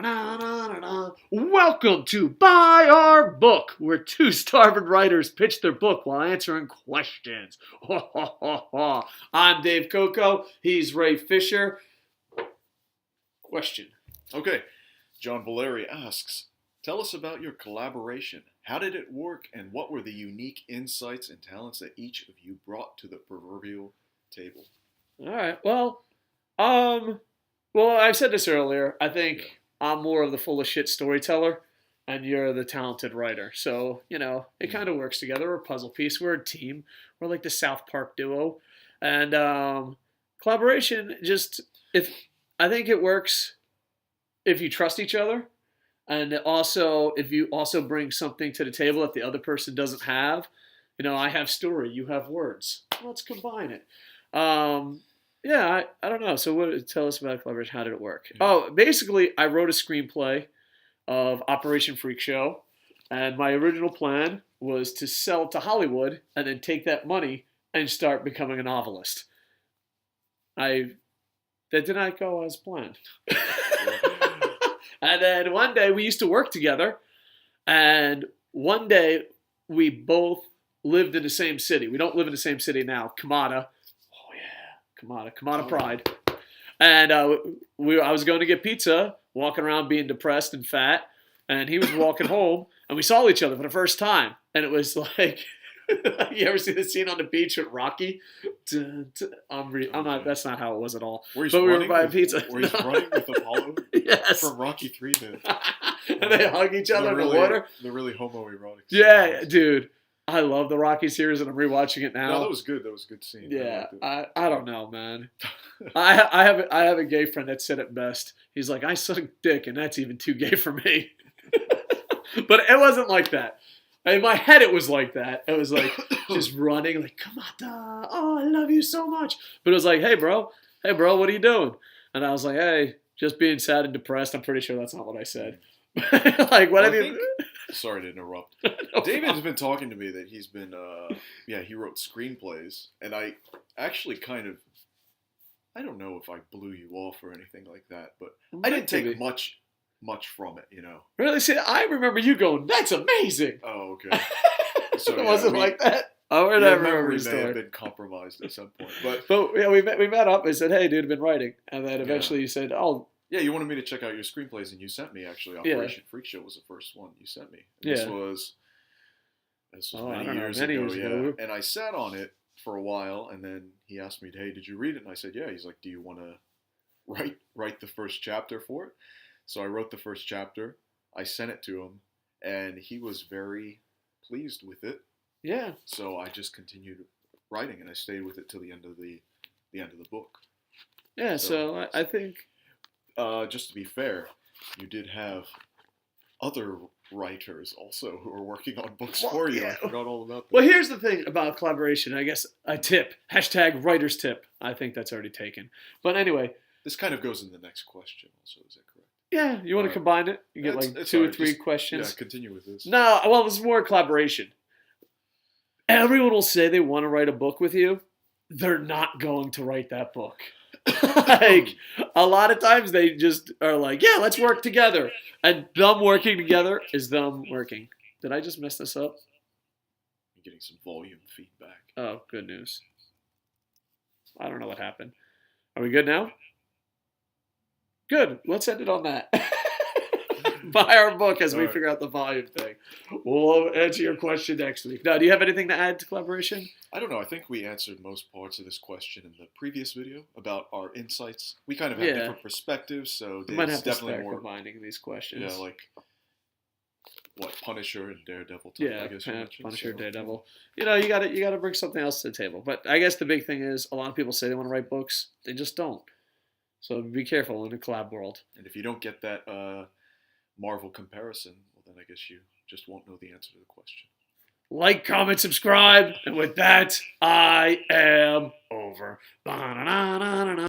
Welcome to Buy Our Book, where two starving writers pitch their book while answering questions. I'm Dave Koco. He's Ray Fisher. Question. Okay, John Valeri asks, tell us about your collaboration. How did it work, and what were the unique insights and talents that each of you brought to the proverbial table? All right. Well, I've said this earlier. I think I'm more of the full of shit storyteller, and you're the talented writer. So, it kind of works together. We're a puzzle piece. We're a team. We're like the South Park duo. And collaboration, I think it works if you trust each other. And also, if you also bring something to the table that the other person doesn't have. I have story, you have words. Let's combine it. I don't know. So tell us about collaboration. How did it work? Oh, basically, I wrote a screenplay of Operation Freakshow, and my original plan was to sell it to Hollywood and then take that money and start becoming a novelist. That did not go as planned. And then one day we used to work together, and one day we both lived in the same city. We don't live in the same city now. Kamada Pride. And I was going to get pizza, walking around being depressed and fat, and he was walking home, and we saw each other for the first time, and it was like, you ever see the scene on the beach with Rocky? I'm not. That's not how it was at all. But we were buying pizza. Where he's running with Apollo? Yes. From Rocky 3, then. And they hug each other in the water. The really homoerotic. Yeah, dude. I love the Rocky series, and I'm rewatching it now. No, that was good. That was a good scene. Yeah, I don't know, man. I have a gay friend that said it best. He's like, I suck dick, and that's even too gay for me. But it wasn't like that. In my head, it was like that. It was like just running, like, Kamada, oh, I love you so much. But it was like, hey, bro, what are you doing? And I was like, hey, just being sad and depressed. I'm pretty sure that's not what I said. Like, what have you... Sorry to interrupt. No David's been talking to me that he's been, he wrote screenplays. And I actually I don't know if I blew you off or anything like that, but I didn't take much from it, Really? See, I remember you going, that's amazing. Oh, okay. So, it wasn't like that? Oh, I remember your memory may have been compromised at some point. But yeah, we met up and said, hey, dude, I've been writing. And then eventually you said, oh. Yeah, you wanted me to check out your screenplays, and you sent me, actually. Operation Freakshow was the first one you sent me. And this was many years ago. And I sat on it for a while, and then he asked me, hey, did you read it? And I said, yeah. He's like, do you want to write the first chapter for it? So I wrote the first chapter. I sent it to him, and he was very pleased with it. Yeah. So I just continued writing, and I stayed with it till the end of the book. Yeah. So I think. Just to be fair, you did have other writers also who were working on books for you. Yeah. I forgot all about that. Well, here's the thing about collaboration. I guess a tip. #writer's tip. I think that's already taken. But anyway. This kind of goes in the next question also. Is that correct? Yeah. You want to combine it? You get like 2 or 3 questions. Yeah, continue with this. No, well, it's more collaboration. Everyone will say they want to write a book with you. They're not going to write that book. Like, a lot of times they just are like, yeah, let's work together. And them working together is them working. Did I just mess this up? I'm getting some volume feedback. Oh, good news. I don't know what happened. Are we good now? Good. Let's end it on that. Buy our book as we figure out the volume thing. We'll answer your question next week. Now, do you have anything to add to collaboration? I don't know. I think we answered most parts of this question in the previous video about our insights. We kind of have different perspectives, so we might have to start combining these questions. Yeah, like what, Punisher and Daredevil type, I guess. Yeah, Punisher, Daredevil. You got to bring something else to the table. But I guess the big thing is a lot of people say they want to write books, they just don't. So be careful in the collab world. And if you don't get that Marvel comparison, well, then I guess you just won't know the answer to the question. Like, comment, subscribe, and with that, I am over.